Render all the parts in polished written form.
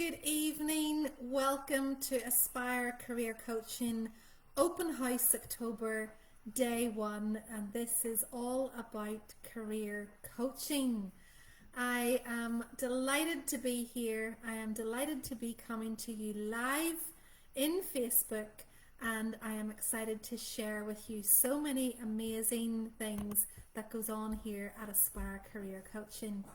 Good evening. Welcome to Aspire Career Coaching Open House October Day 1, and this is all about career coaching. I am delighted to be here. I am delighted to be coming to you live in Facebook, and I am excited to share with you so many amazing things that goes on here at Aspire Career Coaching.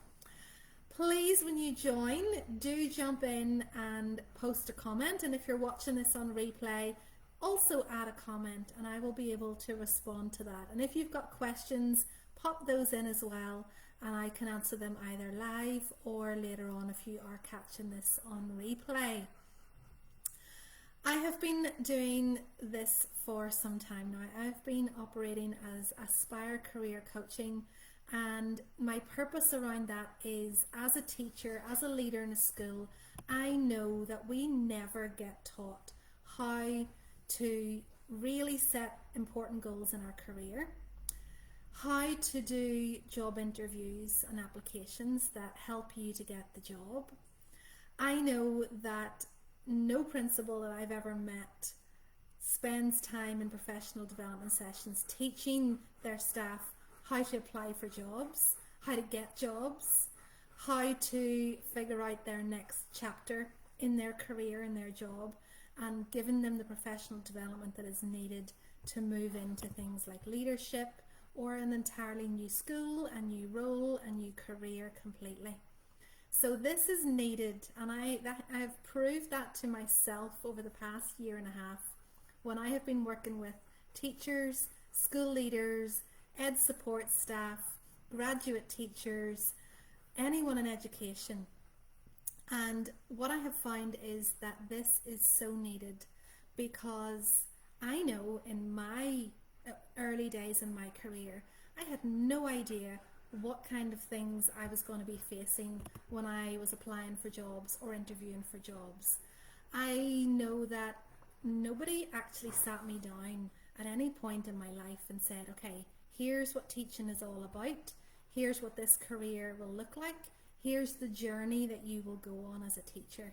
Please, when you join, do jump in and post a comment, and if you're watching this on replay, also add a comment and I will be able to respond to that. And if you've got questions, pop those in as well and I can answer them either live or later on if you are catching this on replay. I have been doing this for some time now. I've been operating as Aspire Career Coaching, and my purpose around that is, as a teacher, as a leader in a school, I know that we never get taught how to really set important goals in our career, how to do job interviews and applications that help you to get the job. I know that no principal that I've ever met spends time in professional development sessions teaching their staff how to apply for jobs, how to get jobs, how to figure out their next chapter in their career, in their job, and giving them the professional development that is needed to move into things like leadership or an entirely new school, a new role, a new career completely. So this is needed, and I've proved that to myself over the past year and a half when I have been working with teachers, school leaders, ed support staff, graduate teachers, anyone in education. And what I have found is that this is so needed, because I know in my early days in my career, I had no idea what kind of things I was going to be facing when I was applying for jobs or interviewing for jobs. I know that nobody actually sat me down at any point in my life and said, okay, here's what teaching is all about, here's what this career will look like, here's the journey that you will go on as a teacher,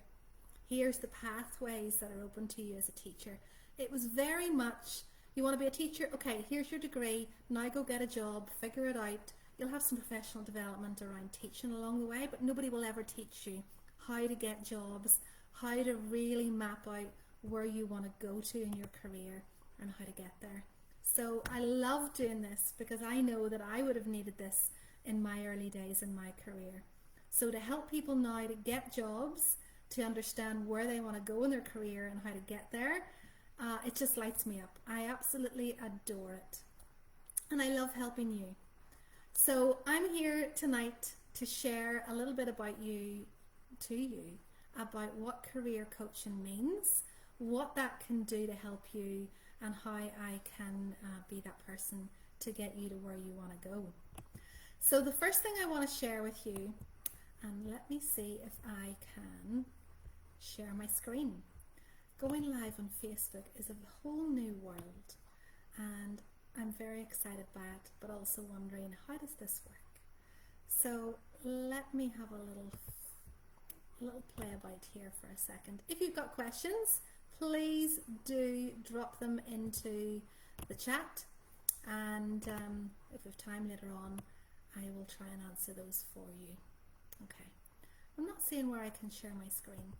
here's the pathways that are open to you as a teacher. It was very much, you want to be a teacher? Okay, here's your degree, now go get a job, figure it out. You'll have some professional development around teaching along the way, but nobody will ever teach you how to get jobs, how to really map out where you want to go to in your career and how to get there. So I love doing this because I know that I would have needed this in my early days in my career. So to help people now to get jobs, to understand where they want to go in their career and how to get there, it just lights me up. I absolutely adore it. And I love helping you. So I'm here tonight to share a little bit about you, about what career coaching means, what that can do to help you, and how I can be that person to get you to where you want to go. So the first thing I want to share with you, and let me see if I can share my screen. Going live on Facebook is a whole new world, and I'm very excited by it, but also wondering, how does this work? So let me have a little play about here for a second. If you've got questions, please do drop them into the chat, and if we have time later on, I will try and answer those for you. Okay, I'm not seeing where I can share my screen,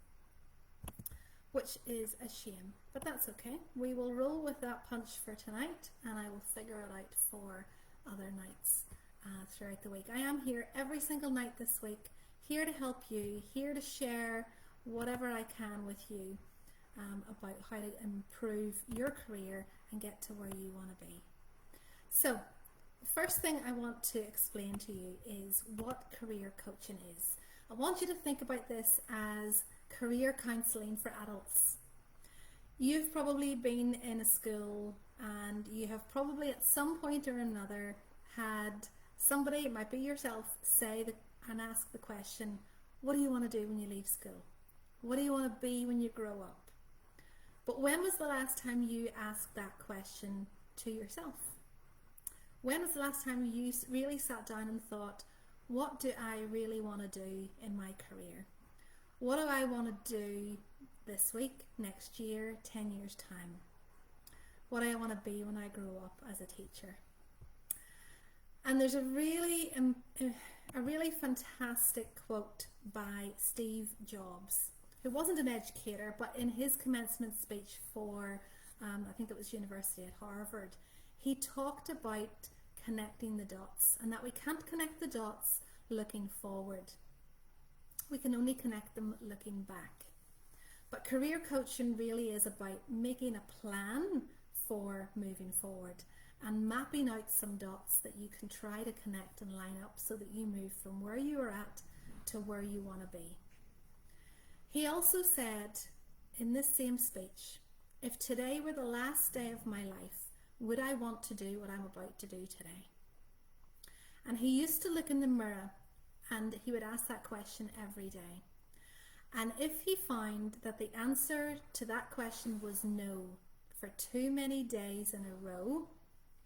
which is a shame, but that's okay. We will roll with that punch for tonight, and I will figure it out for other nights throughout the week. I am here every single night this week, here to help you, here to share whatever I can with you about how to improve your career and get to where you want to be. So, the first thing I want to explain to you is what career coaching is. I want you to think about this as career counselling for adults. You've probably been in a school and you have probably at some point or another had somebody, it might be yourself, say and ask the question, what do you want to do when you leave school? What do you want to be when you grow up? But when was the last time you asked that question to yourself? When was the last time you really sat down and thought, what do I really want to do in my career? What do I want to do this week, next year, 10 years time? What do I want to be when I grow up as a teacher? And there's a really fantastic quote by Steve Jobs, who wasn't an educator, but in his commencement speech for, I think it was University at Harvard, he talked about connecting the dots, and that we can't connect the dots looking forward. We can only connect them looking back. But career coaching really is about making a plan for moving forward and mapping out some dots that you can try to connect and line up so that you move from where you are at to where you want to be. He also said in this same speech, if today were the last day of my life, would I want to do what I'm about to do today? And he used to look in the mirror and he would ask that question every day. And if he found that the answer to that question was no for too many days in a row,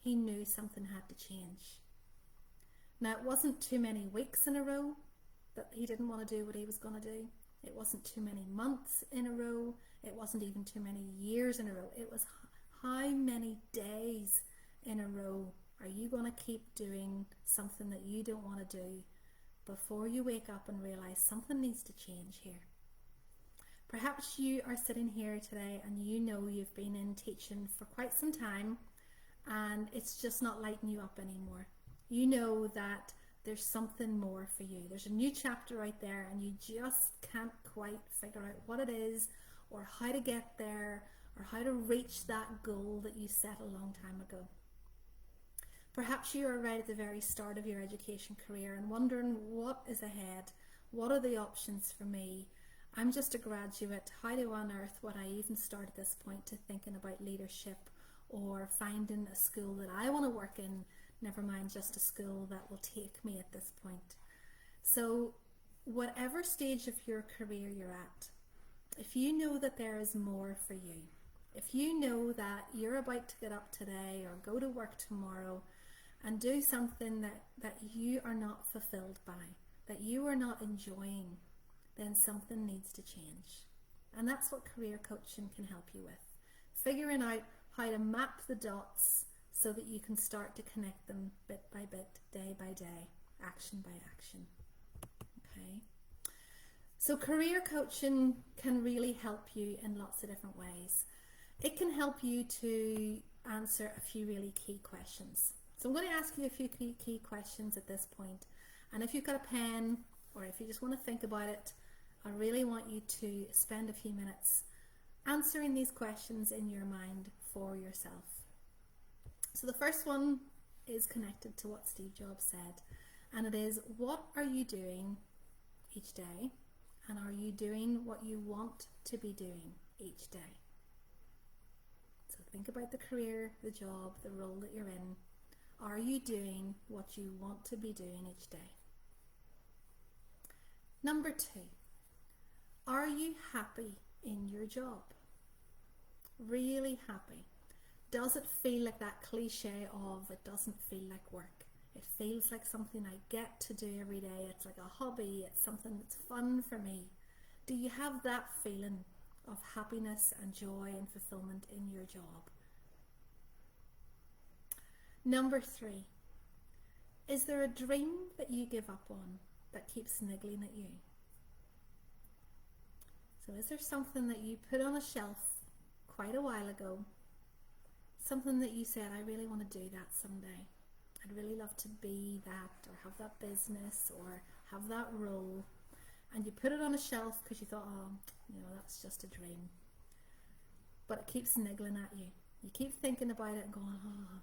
he knew something had to change. Now, it wasn't too many weeks in a row that he didn't want to do what he was going to do. It wasn't too many months in a row. It wasn't even too many years in a row. It was how many days in a row are you going to keep doing something that you don't want to do before you wake up and realize something needs to change here. Perhaps you are sitting here today and you know you've been in teaching for quite some time and it's just not lighting you up anymore. You know that there's something more for you. There's a new chapter out there and you just can't quite figure out what it is or how to get there or how to reach that goal that you set a long time ago. Perhaps you are right at the very start of your education career and wondering what is ahead, what are the options for me? I'm just a graduate, how do I unearth what I even start at this point to thinking about leadership or finding a school that I want to work in, never mind just a school that will take me at this point. So whatever stage of your career you're at, if you know that there is more for you, if you know that you're about to get up today or go to work tomorrow and do something that you are not fulfilled by, that you are not enjoying, then something needs to change. And that's what career coaching can help you with. Figuring out how to map the dots so that you can start to connect them bit by bit, day by day, action by action. Okay? So career coaching can really help you in lots of different ways. It can help you to answer a few really key questions. So I'm going to ask you a few key questions at this point. And if you've got a pen or if you just want to think about it, I really want you to spend a few minutes answering these questions in your mind for yourself. So the first one is connected to what Steve Jobs said, and it is, what are you doing each day, and are you doing what you want to be doing each day? So think about the career, the job, the role that you're in. Are you doing what you want to be doing each day? Number 2, are you happy in your job? Really happy? Does it feel like that cliche of it doesn't feel like work? It feels like something I get to do every day. It's like a hobby. It's something that's fun for me. Do you have that feeling of happiness and joy and fulfillment in your job? Number 3, is there a dream that you give up on that keeps niggling at you? So is there something that you put on a shelf quite a while ago, something that you said, I really want to do that someday. I'd really love to be that or have that business or have that role, and you put it on a shelf because you thought, oh, that's just a dream. But it keeps niggling at you. You keep thinking about it and going, oh,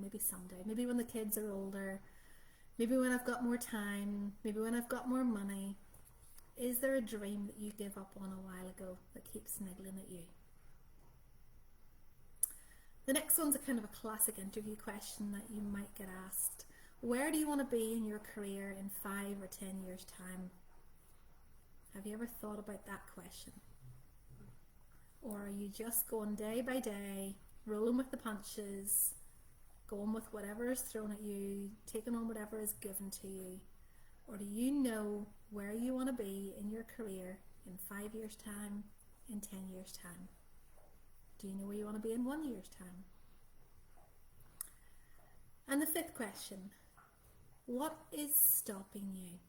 maybe someday, maybe when the kids are older, maybe when I've got more time, maybe when I've got more money. Is there a dream that you gave up on a while ago that keeps niggling at you? The next one's a kind of a classic interview question that you might get asked. Where do you want to be in your career in 5 or 10 years' time? Have you ever thought about that question? Or are you just going day by day, rolling with the punches, going with whatever is thrown at you, taking on whatever is given to you? Or do you know where you want to be in your career in 5 years' time, in 10 years' time? Do you know where you want to be in 1 year's time? And the fifth question, what is stopping you?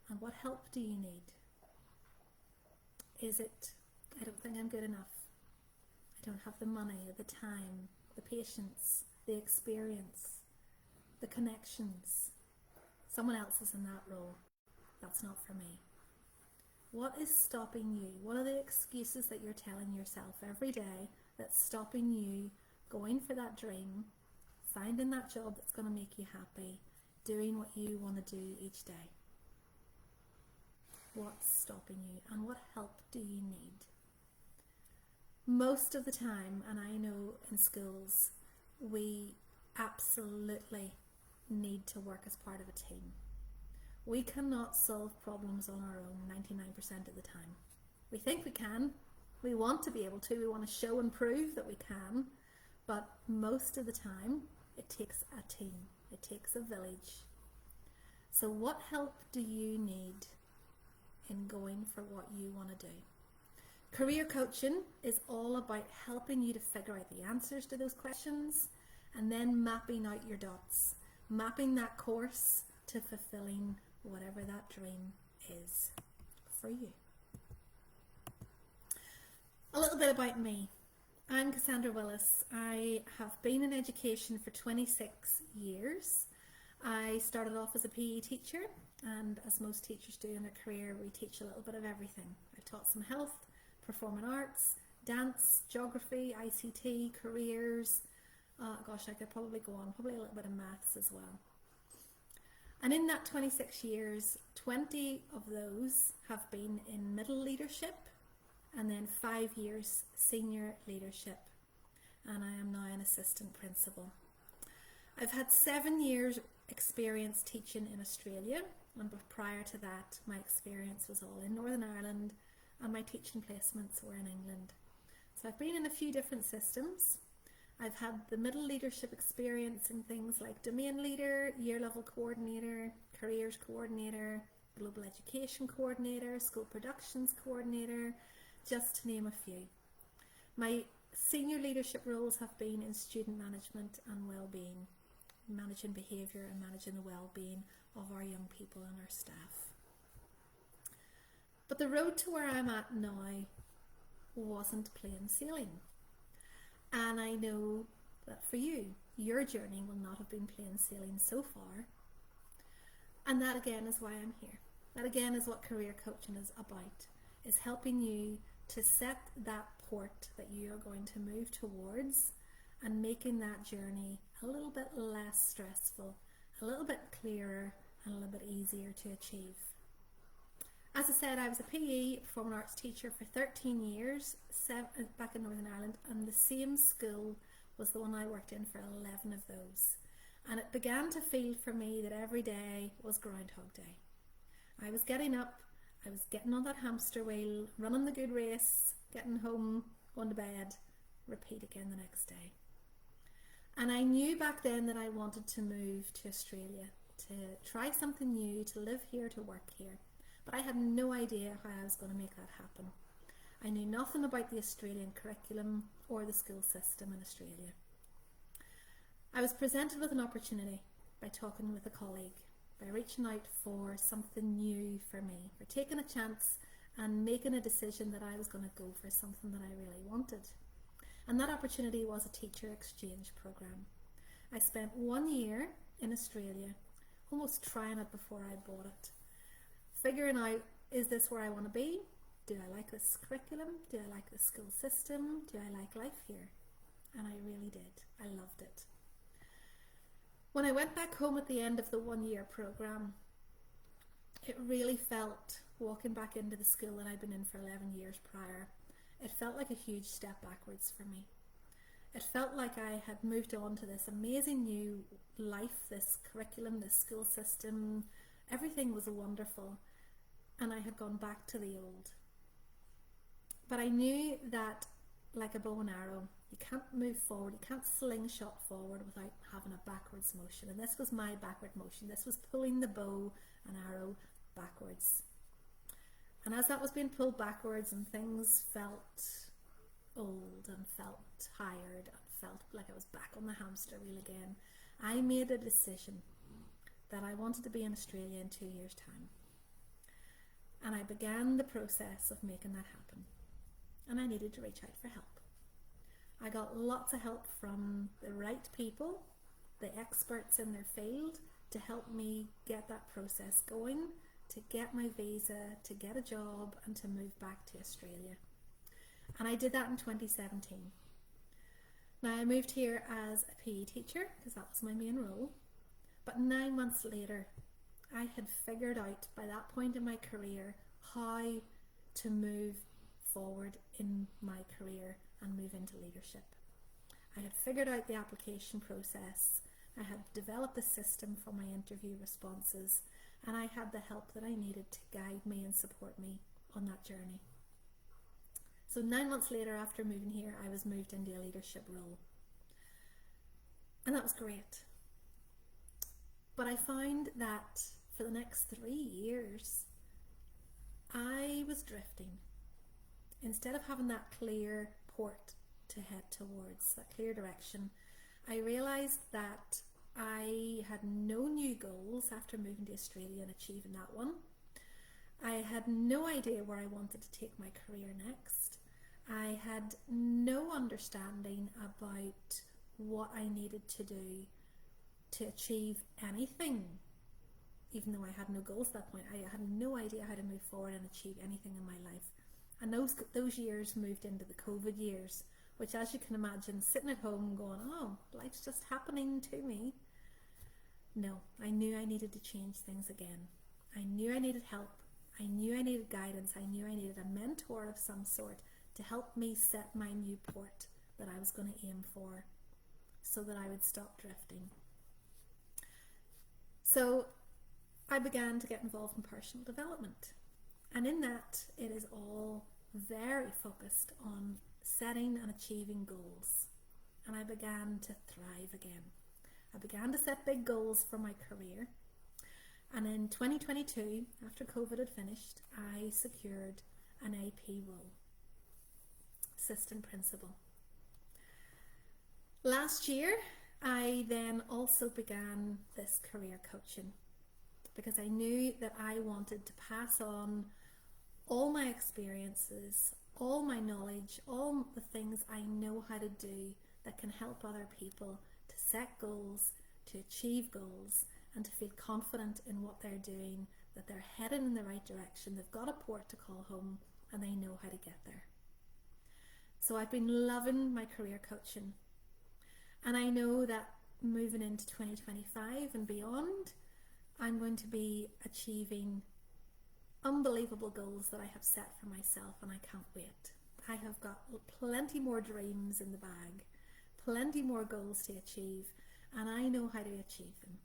And what help do you need? Is it, I don't think I'm good enough. I don't have the money, the time, the patience, the experience, the connections. Someone else is in that role. That's not for me. What is stopping you? What are the excuses that you're telling yourself every day that's stopping you going for that dream, finding that job that's going to make you happy, doing what you want to do each day? What's stopping you, and what help do you need? Most of the time, and I know in schools, we absolutely need to work as part of a team. We cannot solve problems on our own 99% of the time. We think we can. We want to be able to. We want to show and prove that we can. But most of the time, it takes a team. It takes a village. So what help do you need in going for what you want to do? Career coaching is all about helping you to figure out the answers to those questions and then mapping out your dots, mapping that course to fulfilling whatever that dream is for you. A little bit about me. I'm Cassandra Willis. I have been in education for 26 years. I started off as a PE teacher, and as most teachers do in their career, we teach a little bit of everything. I've taught some health, performing arts, dance, geography, ICT, careers. I could probably go on, probably a little bit of maths as well. And in that 26 years, 20 of those have been in middle leadership, and then 5 years senior leadership. And I am now an assistant principal. I've had 7 years experience teaching in Australia, and prior to that my experience was all in Northern Ireland, and my teaching placements were in England. So I've been in a few different systems. I've had the middle leadership experience in things like domain leader, year level coordinator, careers coordinator, global education coordinator, school productions coordinator, just to name a few. My senior leadership roles have been in student management and well-being, managing behaviour and managing the well-being of our young people and our staff. But the road to where I'm at now wasn't plain sailing. And I know that for you, your journey will not have been plain sailing so far. And that again is why I'm here. That again is what career coaching is about, is helping you to set that port that you are going to move towards and making that journey a little bit less stressful, a little bit clearer, and a little bit easier to achieve. As I said, I was a PE, performing arts teacher for 13 years back in Northern Ireland, and the same school was the one I worked in for 11 of those. And it began to feel for me that every day was Groundhog Day. I was getting up, I was getting on that hamster wheel, running the good race, getting home, going to bed, repeat again the next day. And I knew back then that I wanted to move to Australia, to try something new, to live here, to work here. But I had no idea how I was going to make that happen. I knew nothing about the Australian curriculum or the school system in Australia. I was presented with an opportunity by talking with a colleague, by reaching out for something new for me, for taking a chance and making a decision that I was going to go for something that I really wanted. And that opportunity was a teacher exchange program. I spent 1 year in Australia, almost trying it before I bought it, figuring out, is this where I want to be? Do I like this curriculum? Do I like the school system? Do I like life here? And I really did. I loved it. When I went back home at the end of the 1 year program, it really felt, walking back into the school that I'd been in for 11 years prior, it felt like a huge step backwards for me. It felt like I had moved on to this amazing new life, this curriculum, this school system. Everything was wonderful, and I had gone back to the old. But I knew that, like a bow and arrow, You can't move forward, you can't slingshot forward without having a backwards motion. And this was my backward motion. This was pulling the bow and arrow backwards. And as that was being pulled backwards and things felt old and felt tired and felt like I was back on the hamster wheel again, I made a decision that I wanted to be in Australia in 2 years' time. And I began the process of making that happen. And I needed to reach out for help. I got lots of help from the right people, the experts in their field, to help me get that process going, to get my visa, to get a job, and to move back to Australia. And I did that in 2017. Now, I moved here as a PE teacher because that was my main role. But 9 months later, I had figured out by that point in my career how to move forward in my career and move into leadership. I had figured out the application process. I had developed a system for my interview responses, and I had the help that I needed to guide me and support me on that journey. So 9 months later, after moving here, I was moved into a leadership role. And that was great. But I found that for the next 3 years, I was drifting. Instead of having that clear port to head towards, that clear direction, I realised that I had no new goals after moving to Australia and achieving that one. I had no idea where I wanted to take my career next. I had no understanding about what I needed to do to achieve anything. Even though I had no goals at that point, I had no idea how to move forward and achieve anything in my life. And those years moved into the COVID years, which, as you can imagine, sitting at home going, oh, life's just happening to me. No, I knew I needed to change things again. I knew I needed help. I knew I needed guidance. I knew I needed a mentor of some sort to help me set my new port that I was going to aim for so that I would stop drifting. So I began to get involved in personal development. And in that, it is all very focused on setting and achieving goals. And I began to thrive again. I began to set big goals for my career. And in 2022, after COVID had finished, I secured an AP role, assistant principal. Last year, I then also began this career coaching because I knew that I wanted to pass on all my experiences, all my knowledge, all the things I know how to do that can help other people to set goals, to achieve goals, and to feel confident in what they're doing, that they're headed in the right direction, they've got a port to call home, and they know how to get there. So I've been loving my career coaching. And I know that moving into 2025 and beyond, I'm going to be achieving unbelievable goals that I have set for myself, and I can't wait. I have got plenty more dreams in the bag, plenty more goals to achieve, and I know how to achieve them.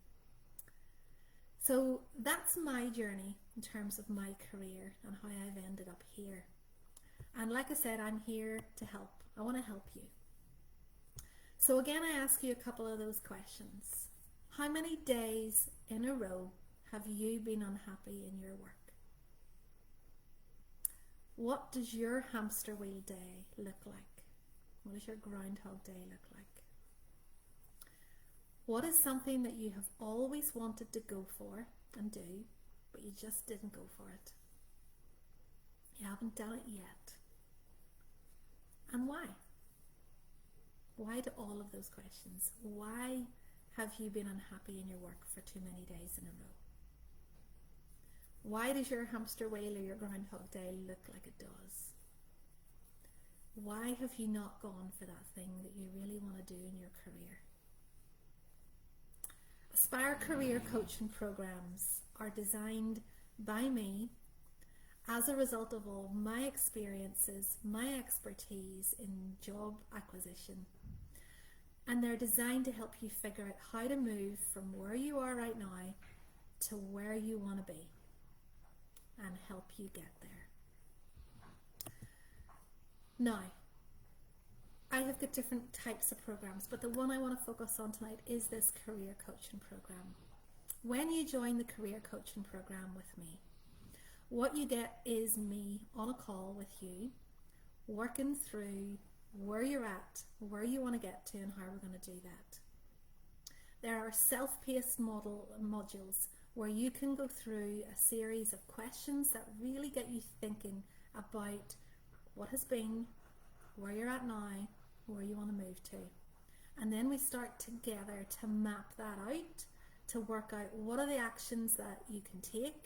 So that's my journey in terms of my career and how I've ended up here. And like I said, I'm here to help. I want to help you. So again, I ask you a couple of those questions. How many days in a row have you been unhappy in your work? What does your hamster wheel day look like? What does your Groundhog Day look like? What is something that you have always wanted to go for and do, but you just didn't go for it? You haven't done it yet. And why? Why do all of those questions? Why have you been unhappy in your work for too many days in a row? Why does your hamster wheel or your Groundhog Day look like it does? Why have you not gone for that thing that you really want to do in your career? Aspire Career Coaching programs are designed by me as a result of all my experiences, my expertise in job acquisition. And they're designed to help you figure out how to move from where you are right now to where you want to be and help you get there. Now, I have got different types of programs, but the one I want to focus on tonight is this career coaching program. When you join the career coaching program with me, what you get is me on a call with you, working through where you're at, where you want to get to, and how we're going to do that. There are self-paced modules where you can go through a series of questions that really get you thinking about what has been, where you're at now, where you want to move to. And then we start together to map that out, to work out what are the actions that you can take,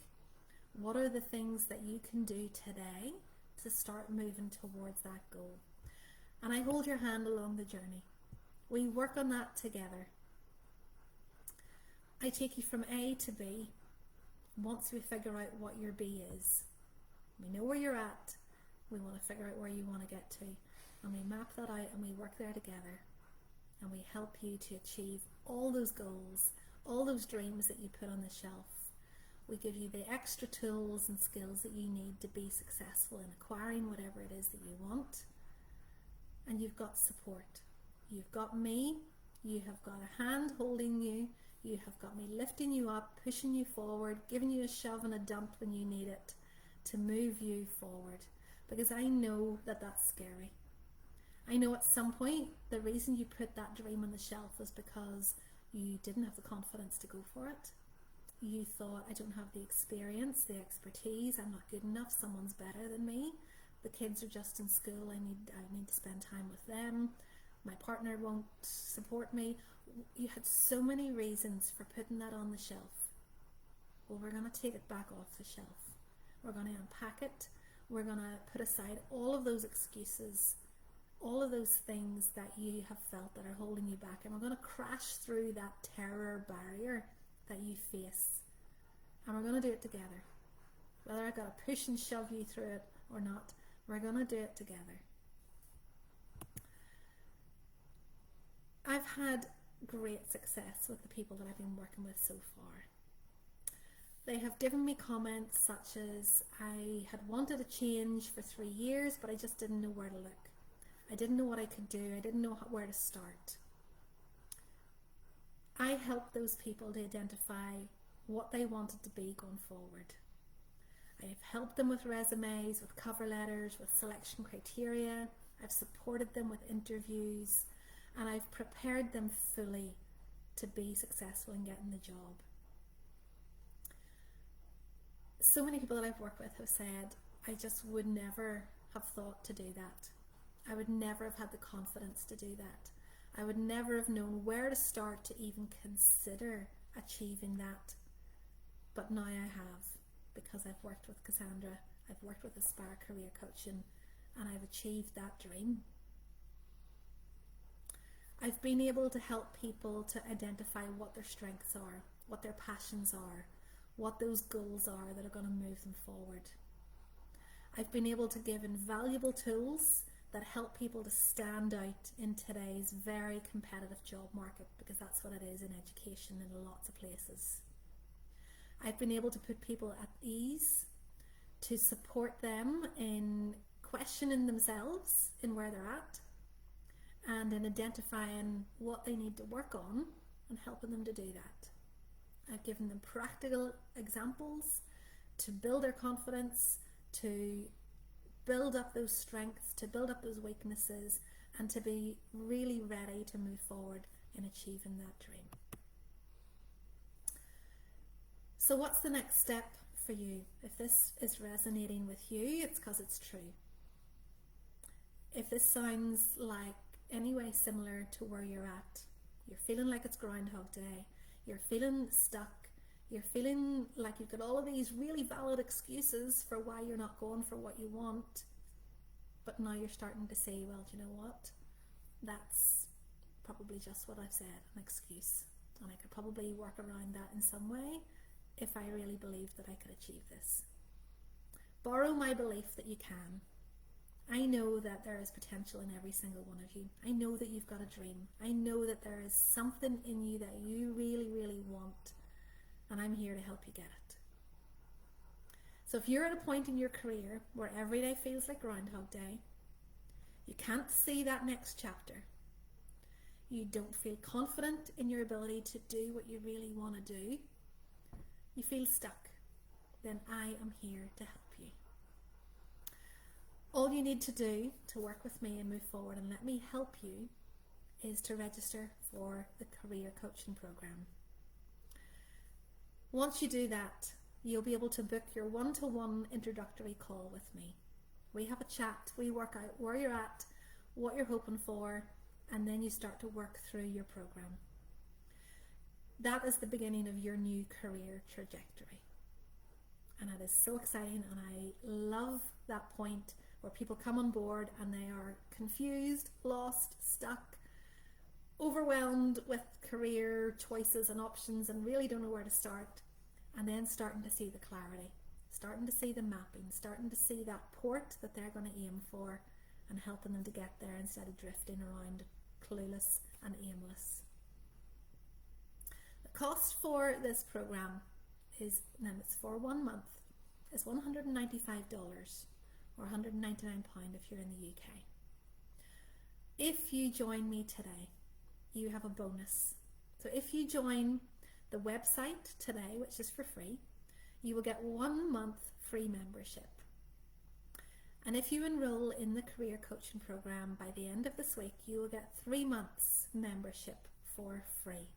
what are the things that you can do today to start moving towards that goal. And I hold your hand along the journey. We work on that together. I take you from A to B once we figure out what your B is. We know where you're at, we want to figure out where you want to get to, and we map that out and we work there together, and we help you to achieve all those goals, all those dreams that you put on the shelf. We give you the extra tools and skills that you need to be successful in acquiring whatever it is that you want, and you've got support. You've got me, you have got a hand holding you, you have got me lifting you up, pushing you forward, giving you a shove and a dump when you need it to move you forward, because I know that that's scary. I know at some point the reason you put that dream on the shelf was because you didn't have the confidence to go for it. You thought, I don't have the experience, the expertise, I'm not good enough, someone's better than me, the kids are just in school, I need to spend time with them, my partner won't support me. You had so many reasons for putting that on the shelf. Well, we're going to take it back off the shelf. We're going to unpack it. We're going to put aside all of those excuses, all of those things that you have felt that are holding you back, and we're going to crash through that terror barrier that you face, and we're going to do it together. Whether I've got to push and shove you through it or not, we're going to do it together. I've had great success with the people that I've been working with so far. They have given me comments such as, I had wanted a change for 3 years, but I just didn't know where to look. I didn't know what I could do. I didn't know where to start. I helped those people to identify what they wanted to be going forward. I have helped them with resumes, with cover letters, with selection criteria. I've supported them with interviews, and I've prepared them fully to be successful in getting the job. So many people that I've worked with have said, I just would never have thought to do that. I would never have had the confidence to do that. I would never have known where to start to even consider achieving that. But now I have, because I've worked with Cassandra, I've worked with Aspire Career Coaching, and I've achieved that dream. I've been able to help people to identify what their strengths are, what their passions are, what those goals are that are going to move them forward. I've been able to give invaluable tools that help people to stand out in today's very competitive job market, because that's what it is in education in lots of places. I've been able to put people at ease, to support them in questioning themselves in where they're at, and in identifying what they need to work on and helping them to do that. I've given them practical examples to build their confidence, to build up those strengths, to build up those weaknesses, and to be really ready to move forward in achieving that dream. So what's the next step for you? If this is resonating with you, it's because it's true. If this sounds like any way similar to where you're at, you're feeling like it's Groundhog Day, you're feeling stuck, you're feeling like you've got all of these really valid excuses for why you're not going for what you want, but now you're starting to say, well, do you know what? That's probably just what I've said, an excuse, and I could probably work around that in some way if I really believed that I could achieve this. Borrow my belief that you can. I know that there is potential in every single one of you. I know that you've got a dream. I know that there is something in you that you really, really want, and I'm here to help you get it. So if you're at a point in your career where every day feels like Groundhog Day, You can't see that next chapter. You don't feel confident in your ability to do what you really want to do. You feel stuck. Then I am here to help you. All you need to do to work with me and move forward and let me help you is to register for the career coaching program. Once you do that, you'll be able to book your one-to-one introductory call with me. We have a chat, we work out where you're at, what you're hoping for, and then you start to work through your program. That is the beginning of your new career trajectory. And it is so exciting, and I love that point where people come on board and they are confused, lost, stuck, overwhelmed with career choices and options and really don't know where to start, and then starting to see the clarity, starting to see the mapping, starting to see that port that they're going to aim for and helping them to get there instead of drifting around clueless and aimless. The cost for this program is, now it's for 1 month, is $195 or £199 if you're in the UK. If you join me today, you have a bonus. So if you join the website today, which is for free, you will get 1 month free membership. And if you enroll in the career coaching program by the end of this week, you will get 3 months membership for free.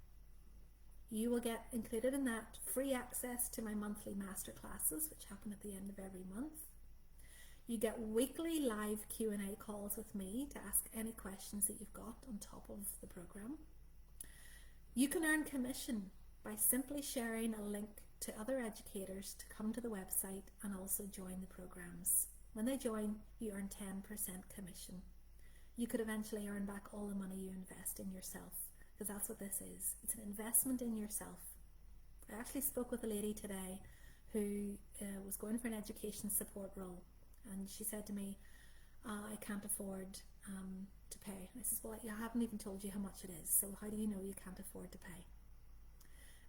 You will get included in that free access to my monthly masterclasses, which happen at the end of every month. You get weekly live Q&A calls with me to ask any questions that you've got on top of the program. You can earn commission by simply sharing a link to other educators to come to the website and also join the programs. When they join, you earn 10% commission. You could eventually earn back all the money you invest in yourself, because that's what this is. It's an investment in yourself. I actually spoke with a lady today who was going for an education support role, and she said to me, I can't afford to pay. I says, well, I haven't even told you how much it is, so how do you know you can't afford to pay?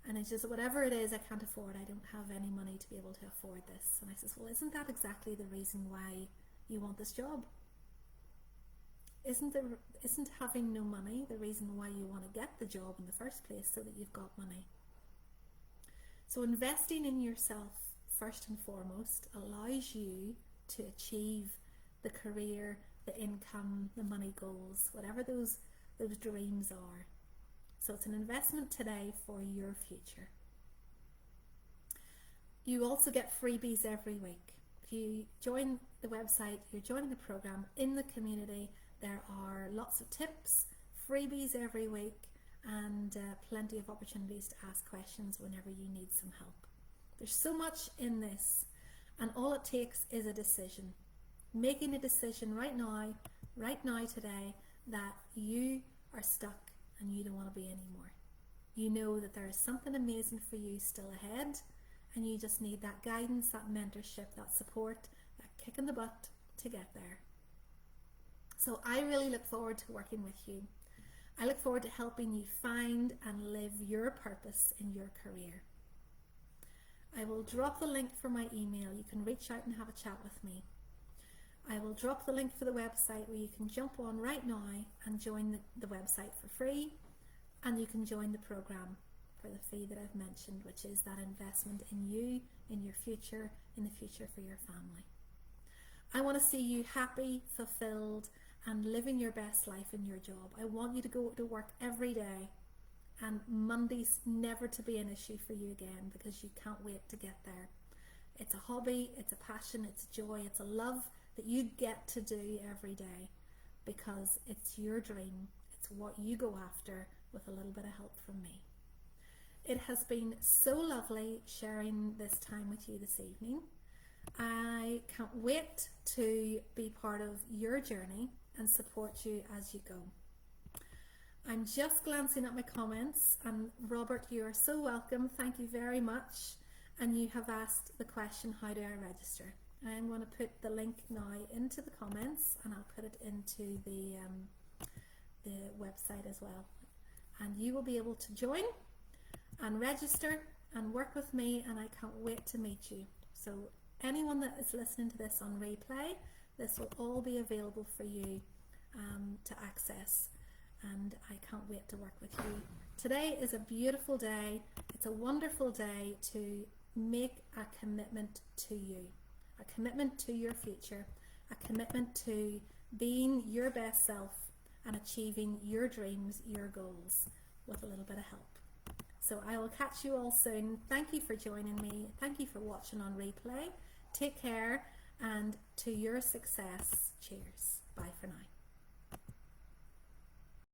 And it's just, whatever it is I can't afford, I don't have any money to be able to afford this. And I says, well, isn't that exactly the reason why you want this job? Isn't having no money the reason why you want to get the job in the first place, so that you've got money? So investing in yourself first and foremost allows you to achieve the career, the income, the money goals, whatever those dreams are. So it's an investment today for your future. You also get freebies every week. If you join the website, you're joining the program in the community. There are lots of tips, freebies every week, and plenty of opportunities to ask questions whenever you need some help. There's so much in this, and all it takes is a decision. Making a decision right now today, that you are stuck and you don't want to be anymore. You know that there is something amazing for you still ahead, and you just need that guidance, that mentorship, that support, that kick in the butt to get there. So I really look forward to working with you. I look forward to helping you find and live your purpose in your career. I will drop the link for my email. You can reach out and have a chat with me. I will drop the link for the website where you can jump on right now and join the website for free, and you can join the program for the fee that I've mentioned, which is that investment in you, in your future, in the future for your family. I want to see you happy, fulfilled, and living your best life in your job. I want you to go to work every day and Mondays never to be an issue for you again, because you can't wait to get there. It's a hobby, it's a passion, it's joy, it's a love that you get to do every day, because it's your dream, it's what you go after with a little bit of help from me. It has been so lovely sharing this time with you this evening. I can't wait to be part of your journey and support you as you go. I'm just glancing at my comments, and Robert, you are so welcome. Thank you very much. And you have asked the question, how do I register? I'm going to put the link now into the comments, and I'll put it into the website as well. And you will be able to join and register and work with me, and I can't wait to meet you. So anyone that is listening to this on replay, this will all be available for you to access. And I can't wait to work with you. Today is a beautiful day. It's a wonderful day to make a commitment to you, a commitment to your future, a commitment to being your best self and achieving your dreams, your goals, with a little bit of help. So I will catch you all soon. Thank you for joining me. Thank you for watching on replay. Take care, and to your success, cheers. Bye for now.